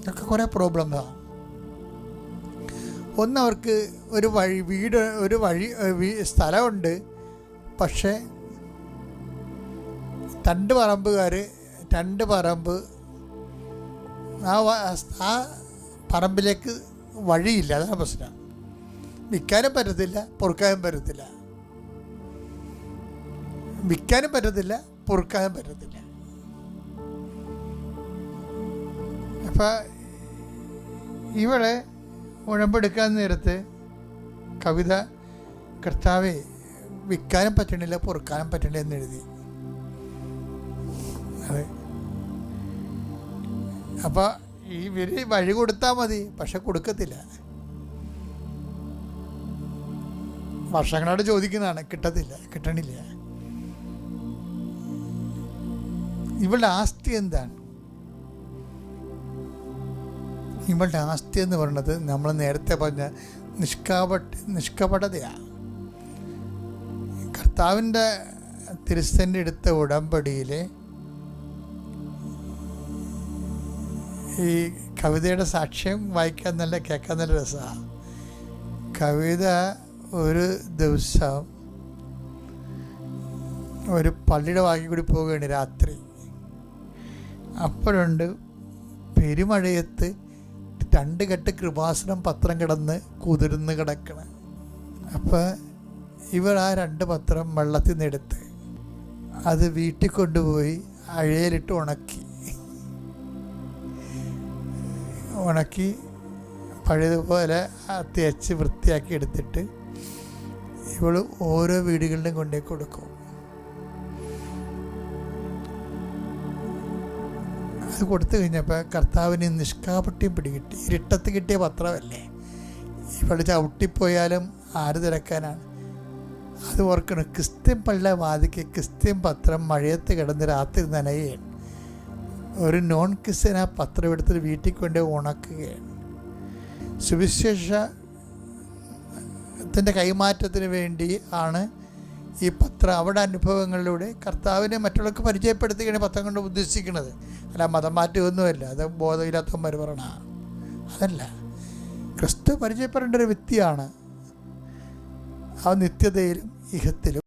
അവർക്കൊക്കെ കുറേ പ്രോബ്ലംസാണ്. ഒന്ന്, അവർക്ക് ഒരു സ്ഥലമുണ്ട്, പക്ഷേ രണ്ട് പറമ്പ് ആ പറമ്പിലേക്ക് വഴിയില്ല. അതാണ് പ്രശ്നം. വിൽക്കാനും പറ്റത്തില്ല, പൊറുക്കാനും പറ്റത്തില്ല. അപ്പം ഇവിടെ ഉഴമ്പെടുക്കാൻ നേരത്ത് കവിത കർത്താവേ വിൽക്കാനും പറ്റണില്ല, പൊറുക്കാനും പറ്റണില്ല എന്ന് എഴുതി. അതെ. അപ്പോൾ ഇവർ വഴി കൊടുത്താൽ മതി, പക്ഷെ കൊടുക്കത്തില്ല. വർഷങ്ങളോട് ചോദിക്കുന്നതാണ്, കിട്ടണില്ല. ഇവളുടെ ആസ്തി എന്താണ്? ഇവളുടെ ആസ്തി എന്ന് പറയുന്നത് നമ്മൾ നേരത്തെ പറഞ്ഞ നിഷ്കപടതയാണ്. കർത്താവിൻ്റെ തിരുസന്നിധി എടുത്ത ഉടമ്പടിയിൽ ഈ കവിതയുടെ സാക്ഷ്യം വായിക്കാൻ കേൾക്കാൻ നല്ല രസമാണ്. കവിത ഒരു ദിവസം ഒരു പള്ളിയുടെ വാക്കി കൂടി പോവുകയാണ് രാത്രി. അപ്പോഴുണ്ട് പെരുമഴയത്ത് 2 കെട്ട് കൃപാസനം പത്രം കിടന്ന് കുതിർന്ന് കിടക്കണം. അപ്പോൾ ഇവർ ആ 2 പത്രം വെള്ളത്തിൽ നിന്ന് എടുത്ത് അത് വീട്ടിൽ കൊണ്ടുപോയി അഴയിലിട്ട് ഉണക്കി പഴയതുപോലെ തേച്ച് വൃത്തിയാക്കി എടുത്തിട്ട് ഇവൾ ഓരോ വീടുകളിലും കൊണ്ടുപോയി കൊടുക്കും. അത് കൊടുത്തു കഴിഞ്ഞപ്പോൾ കർത്താവിന് നിഷ്കാപട്യം പിടികിട്ടി. ഇരുട്ടത്ത് കിട്ടിയ പത്രമല്ലേ, ഇവൾ ചവിട്ടിപ്പോയാലും ആര് തിരക്കാനാണ്? അത് ഓർക്കണം. ക്രിസ്ത്യൻ പള്ളി വാതിക്ക് ക്രിസ്ത്യൻ പത്രം മഴയത്ത് കിടന്ന് രാത്രി നനയുകയാണ്. ഒരു നോൺ ക്രിസ്ത്യൻ ആ പത്രം എടുത്തിട്ട് വീട്ടിൽ കൊണ്ട് ഉണക്കുകയാണ്. സുവിശേഷത്തിൻ്റെ കൈമാറ്റത്തിന് വേണ്ടി ആണ് ഈ പത്രം അവിടെ അനുഭവങ്ങളിലൂടെ കർത്താവിനെ മറ്റുള്ളവർക്ക് പരിചയപ്പെടുത്തുകയാണ് പത്രം കൊണ്ട് ഉദ്ദേശിക്കുന്നത്. അല്ല മതം മാറ്റമൊന്നുമല്ല, അത് ബോധമില്ലാത്തവന്മാർ പറയണ അതല്ല. ക്രിസ്തു പരിചയപ്പെടേണ്ട ഒരു വ്യക്തിയാണ്. ആ നിത്യതയിലും ഇഹത്തിലും